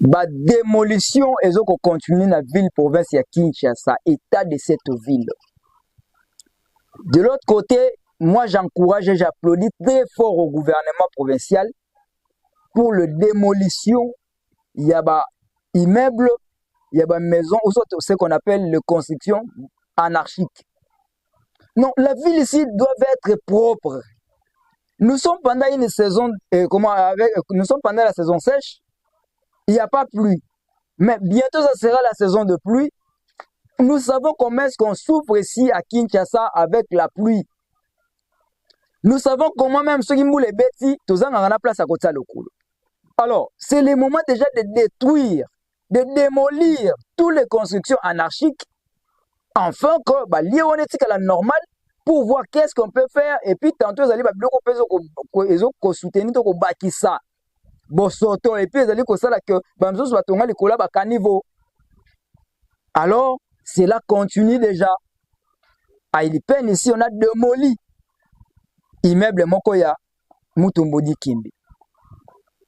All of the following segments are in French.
Ba démolition et qu'on continue dans la ville province ya Kinshasa, état de cette ville. De l'autre côté, moi j'encourage et j'applaudis très fort au gouvernement provincial pour la démolition. Il y a des immeubles, il y a des maisons, ou ce qu'on appelle les constructions anarchiques. Non, la ville ici doit être propre. Nous sommes pendant une saison, nous sommes pendant la saison sèche, il n'y a pas pluie. Mais bientôt, ça sera la saison de pluie. Nous savons comment est-ce qu'on souffre ici à Kinshasa avec la pluie. Nous savons comment même ceux qui moulent les bêtis, tous en a place à côté de l'eau. Alors, c'est le moment déjà de détruire, de démolir toutes les constructions anarchiques, afin que, lié on est à la normale, pour voir qu'est-ce qu'on peut faire, et puis tantôt, ils allaient soutenir, ils bâtir ça. Bosoto, et puis ils allaient ça que, niveau. Alors, cela continue déjà. À Ilipen, ici, on a démoli immeuble Mokoya, Mutumbodi Kimbi.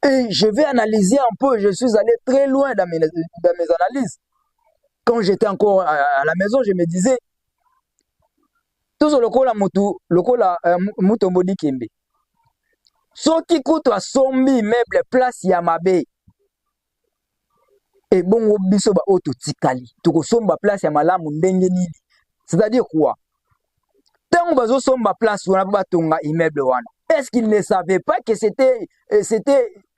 Et je vais analyser un peu, je suis allé très loin dans mes analyses. Quand j'étais encore à la maison, je me disais, tout ce lokola Mutumbodi Kimbi. Ce qui coûte à sombi immeuble place Yamabe. Et bon, biso ba auto tikali. Toko somba place ya malamu ndenge nini. C'est-à-dire quoi? Tant bazo somba place on a pas tonga immeuble wana. Est-ce qu'ils ne savaient pas que c'était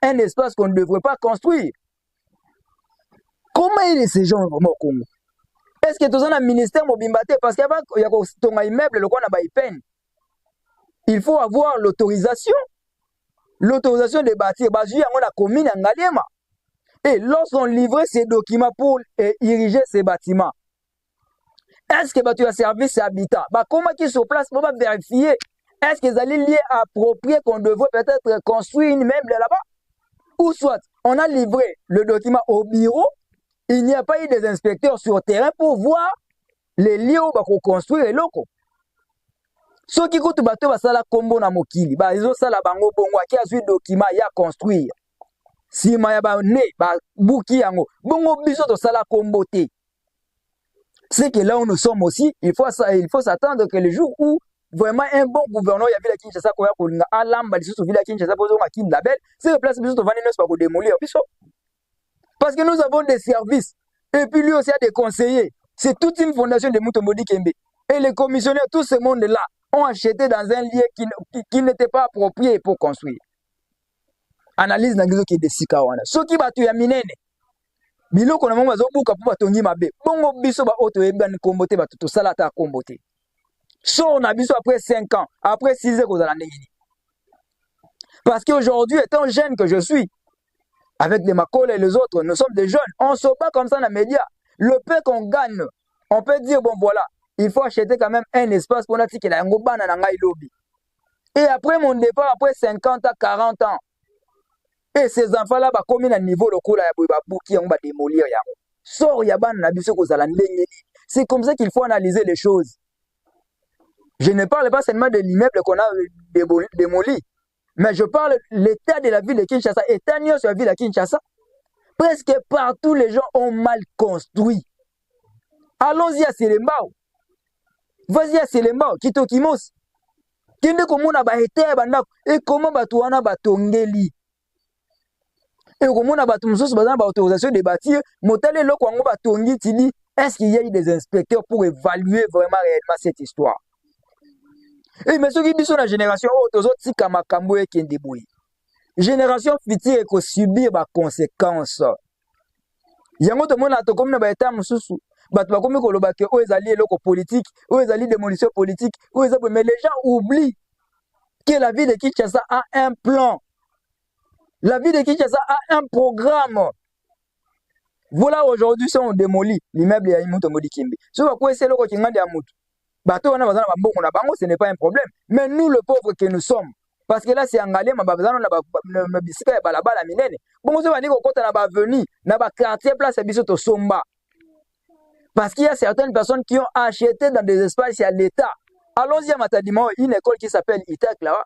un espace qu'on ne devrait pas construire? Comment il est ces gens au Congo? Est-ce que tous un ministère mobimbate parce qu'avant il y a tonga immeuble le na ba ipen. Il faut avoir l'autorisation de bâtir. Bazu yango na commune ngaliema. Et lorsqu'on livrait ces documents pour ériger ces bâtiments, est-ce que tu as service habitat? Comment qu'ils sont sur place pour vérifier? Est-ce qu'ils allaient lier approprié qu'on devrait peut-être construire une immeuble là-bas? Ou soit, on a livré le document au bureau, il n'y a pas eu des inspecteurs sur terrain pour voir les lieux où on construire les locaux. Ceux qui coûtent bateau, ça la combo na mokili, ils ont ça la bango bongo, qui a su document, il y a construire. Si maya ba ne ba buki yango bongo biso to sala komboté, c'est que là où nous sommes aussi, il faut s'attendre que le jour où vraiment un bon gouverneur y a vu la Kinshasa ko ya ko linga alamba biso villa Kinshasa pozo ma kin label, c'est la place biso to vani pas pour démolir biso. Parce que nous avons des services et puis lui aussi a des conseillers. C'est toute une fondation de Mutumbodi Kimbi et les commissionnaires, tout ce monde là ont acheté dans un lieu qui n'était pas approprié pour construire. Analyse nangizo ki desika wana soki batu ya minene biloko na mongo azobuka po batongi mabe bongo biso ba auto ebani kombote batu to sala ta kombote so na biso après 5 ans après 6 ans kozala ndengini parce qu'aujourd'hui étant jeune que je suis avec les Makol et les autres nous sommes des jeunes on se bat comme ça dans les médias le peu qu'on gagne on peut dire bon voilà il faut acheter quand même un espace pour natiki la yango bana na ngai lobby et après mon départ après 50 à 40 ans. Et ces enfants-là, comme à niveau local, ils démolir. C'est comme ça qu'il faut analyser les choses. Je ne parle pas seulement de l'immeuble qu'on a démoli, mais je parle de l'état de la ville de Kinshasa. État sur la ville de Kinshasa, presque partout les gens ont mal construit. Allons-y à Selembao. Vas-y à Selembao, Kitokimos. Kende komona ba été bandako et comment batuana batongeli. Et comme on a autorisation de bâtir, est-ce qu'il y a eu des inspecteurs pour évaluer vraiment réellement cette histoire? Et mais ceux qui sont la génération génération future qui subir des conséquences. Il y a un autre monde comme na baeta mususu. Bato bakomi koloba ke o ezali eloko politique, o ezali démolition politique, mais les gens oublient que la ville de Kinshasa a un plan. La ville de Kinshasa a un programme. Voilà aujourd'hui, si on démolit l'immeuble de Mutumbodi Kimbi. Si on va essayer de faire ce n'est pas un problème. Mais nous, le pauvre que nous sommes, parce que là, c'est en Galé, bon, quartier place Somba. Parce qu'il y a certaines personnes qui ont acheté dans des espaces à l'État. Allons-y à Matadima, une école qui s'appelle ITAC là.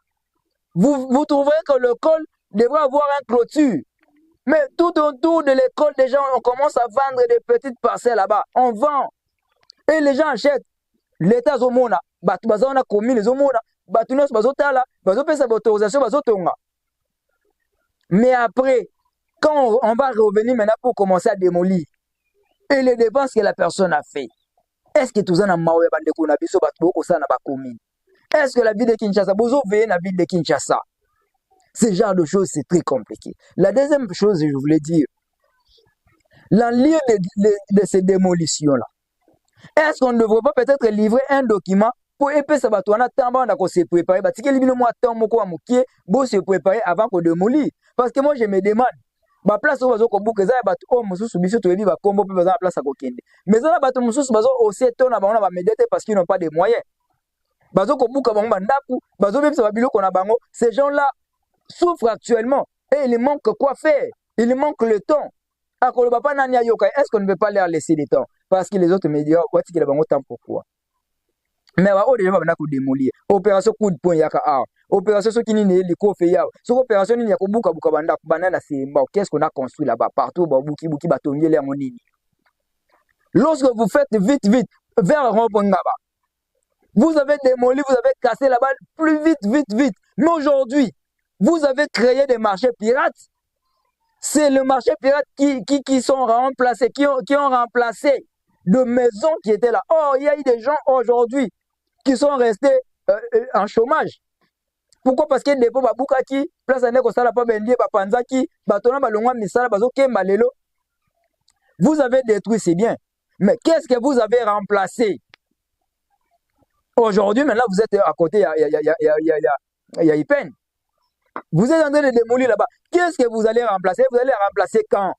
Vous trouverez que l'école devrait avoir un clôture. Mais tout autour de l'école, déjà, on commence à vendre des petites parcelles là-bas. On vend. Et les gens achètent. L'État zomona, batu bazana commune zomona, batu nos bazotala, bazopesa autorisation bazotonga. Mais après, quand on va revenir maintenant pour commencer à démolir, et les dépenses que la personne a fait, est-ce que tout ça n'a maoué bandeko na biso batu boko ça na ba commune? Est-ce que la ville de Kinshasa, bozo veille la ville de Kinshasa? Ce genre de choses, c'est très compliqué. La deuxième chose, je voulais dire, en lieu de ces démolitions-là, est-ce qu'on ne devrait pas peut-être livrer un document pour épais sabatouana tamba on a se préparer parce que libino moi temps moko amukie bo se préparer avant qu'on démolir parce que moi je me demande ba place ozo ko buka za ba o mususu biso to yebi ba kombo pe ba place ko kende mais ça ba to mususu bazo aussi tona ba on ba médiateur parce qu'ils n'ont pas de moyens bazo ko buka ba ndaku bazo bebisa ba biloko na bango. Ces gens-là souffrent actuellement et il manque quoi faire, il manque le temps. Est-ce qu'on ne veut pas leur laisser le temps? Parce que les autres médias, il y a un temps pourquoi. Mais on déjà va démolir. Opération coup de poing yaka a. Opération ce qui n'est pas le fait ya. Ce opération ni yako buka buka banda banana c'est bon. Qu'est-ce qu'on a construit là-bas partout ba buki buki batongier les monini. Lorsque vous faites vite vers Rond-Point-Ngaba, vous avez démoli, vous avez cassé la balle plus vite. Mais aujourd'hui, vous avez créé des marchés pirates. C'est le marché pirate qui sont remplacés, qui ont remplacé de maisons qui étaient là. Oh, il y a eu des gens aujourd'hui qui sont restés en chômage. Pourquoi? Parce que des fois, Babukaki, place à Neko Sala Pabendi, Bapanzaki, Batona Balongwa Misala, Bazoke Malelo. Vous avez détruit, c'est bien. Mais qu'est-ce que vous avez remplacé? Aujourd'hui, maintenant, vous êtes à côté, il y a Ipen. Vous êtes en train de démolir là-bas. Qu'est-ce que vous allez remplacer? Vous allez remplacer quand?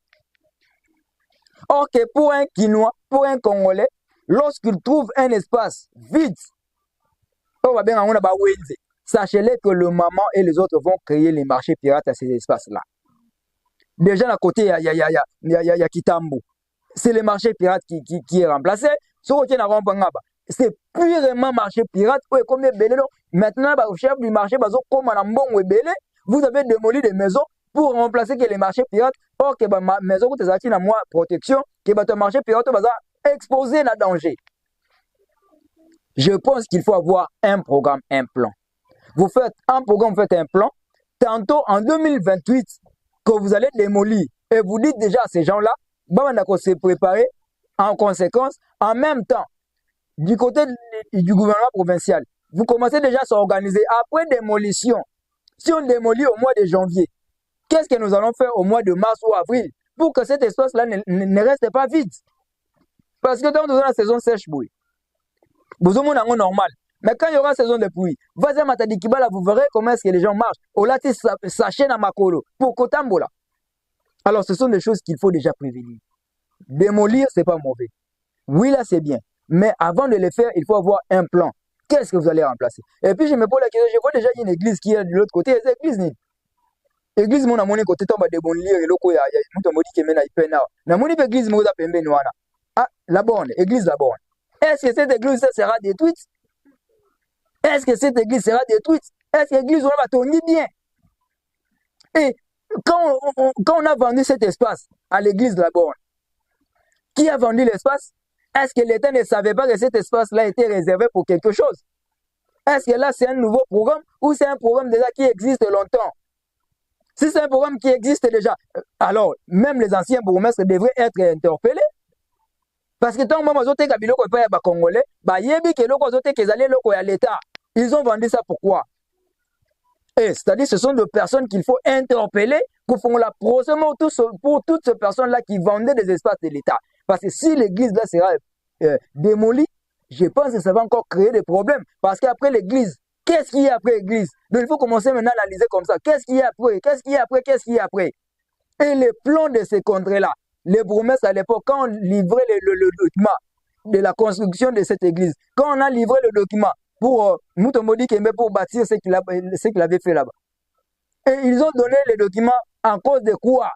Or que pour un Quinois, pour un Congolais, lorsqu'il trouve un espace vide, sachez-les que le maman et les autres vont créer les marchés pirates à ces espaces-là. Déjà à côté, il y a Kitambo. C'est le marché pirate qui est remplacé. C'est purement marché pirate. Maintenant, au chef du marché, vous avez démoli des maisons pour remplacer que les marchés pirates. Or que ma maison qui est moi protection, que votre marché pirate va exposer à danger. Je pense qu'il faut avoir un programme, un plan. Vous faites un programme, vous faites un plan. Tantôt en 2028, que vous allez démolir et vous dites déjà à ces gens-là, se préparer en conséquence. En même temps, du côté du gouvernement provincial, vous commencez déjà à s'organiser. Après démolition, si on démolit au mois de janvier, qu'est-ce que nous allons faire au mois de mars ou avril pour que cet espace-là ne reste pas vide? Parce que dans la saison sèche, vous avez normal. Mais quand il y aura saison de pluie, vas-y à Matadikibala, vous verrez comment est-ce que les gens marchent. Au lati sachet à Makolo, pour Kotambola. Alors ce sont des choses qu'il faut déjà prévenir. Démolir, c'est pas mauvais. Oui, là c'est bien. Mais avant de le faire, il faut avoir un plan. Qu'est-ce que vous allez remplacer? Et puis je me pose la question, je vois déjà une église qui est de l'autre côté. C'est l'église. L'église, mon amoni côté tombe démolir et loko ya muto modi qui mène à Ipena. Na moni église moza pembe noana. Ah, la bonne, église la bonne. Est-ce que cette église sera détruite? Est-ce que cette église sera détruite? Est-ce que l'église va tourner bien? Et quand on a vendu cet espace à l'église de la Borne, qui a vendu l'espace? Est-ce que l'État ne savait pas que cet espace-là était réservé pour quelque chose? Est-ce que là c'est un nouveau programme ou c'est un programme déjà qui existe longtemps? Si c'est un programme qui existe déjà, alors même les anciens bourgmestres devraient être interpellés. Parce que tant que les Congolais, ils ont vendu ça pourquoi? C'est-à-dire ce sont des personnes qu'il faut interpeller pour faire la procès pour toutes ces personnes-là qui vendaient des espaces de l'État. Parce que si l'église là sera démolie, je pense que ça va encore créer des problèmes. Parce qu'après l'église, qu'est-ce qu'il y a après l'église? Donc il faut commencer maintenant à analyser comme ça. Qu'est-ce qu'il y a après? Qu'est-ce qu'il y a après? Qu'est-ce qu'il y a après? Et les plans de ces contrées-là, les bourgmestres à l'époque, quand on livrait le document de la construction de cette église, quand on a livré le document pour Moutomodi Kembe pour bâtir ce qu'il avait fait là-bas, et ils ont donné les documents en cause de quoi?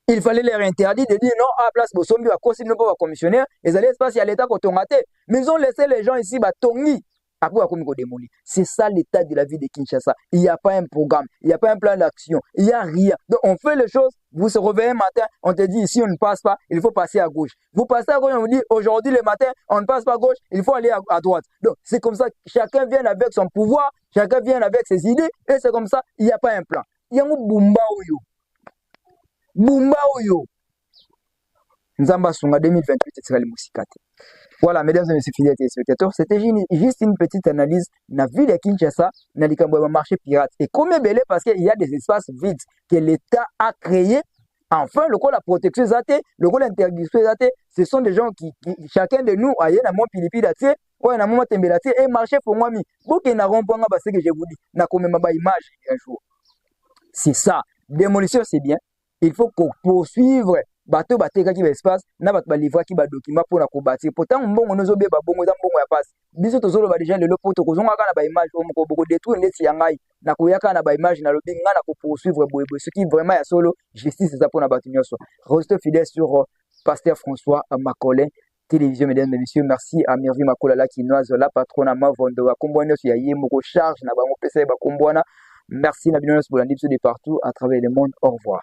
Il fallait leur interdire de dire non, à la place de Bosombi, à cause de nos commissionnaires, ils allaient se passer à l'État qu'on a. Mais ils ont laissé les gens ici, Tongi. Après, il y a démolir. C'est ça l'état de la vie de Kinshasa. Il n'y a pas un programme, il n'y a pas un plan d'action, il n'y a rien. Donc, on fait les choses, vous se réveillez un matin, on te dit ici, on ne passe pas, il faut passer à gauche. Vous passez à gauche, on vous dit aujourd'hui, le matin, on ne passe pas à gauche, il faut aller à droite. Donc, c'est comme ça, chacun vient avec son pouvoir, chacun vient avec ses idées, et c'est comme ça, il n'y a pas un plan. Il y a un Bumba Oyo. Bumba Oyo. Nzamba Sunga 2028, c'est le Moussikate. Voilà, mesdames et messieurs fidèles téléspectateurs, c'était juste une petite analyse de la ville de Kinshasa, dans le marché pirate. Et comme belé parce qu'il y a des espaces vides que l'État a créés. Enfin, le coup la protection zate, le coup l'interdiction zate, ce sont des gens qui chacun de nous a un moment pilipi daté, ou un moment tembelaté et marché pour moi mi. Vous qui n'auront pas parce que je vous dis, n'a comme ma image un jour. C'est ça. Démolition c'est bien. Il faut poursuivre bateau bateka ki ba espace na bato ba livrer ki ba document pour na ko bâtir pourtant mbongo nozo be ba bongo za mbongo ya passe biso tozolo ba déjà lelo poto kozonga kana ba image o moko boko détruire ndeti ya ngai na ko yaka na ba image na lobi nga na ko poursuivre boyeboy ce qui vraiment ya solo justice za pour na bato nyonso. Restez fidèles sur Pasteur François Makolé télévision. Mesdames et messieurs, merci à Mervi Makolala Kinoise la patrona mavondo wa kombwana ya yemoko charge na bango pesa ba kombwana. Merci Nabinos pour la de partout à travers le monde. Au revoir.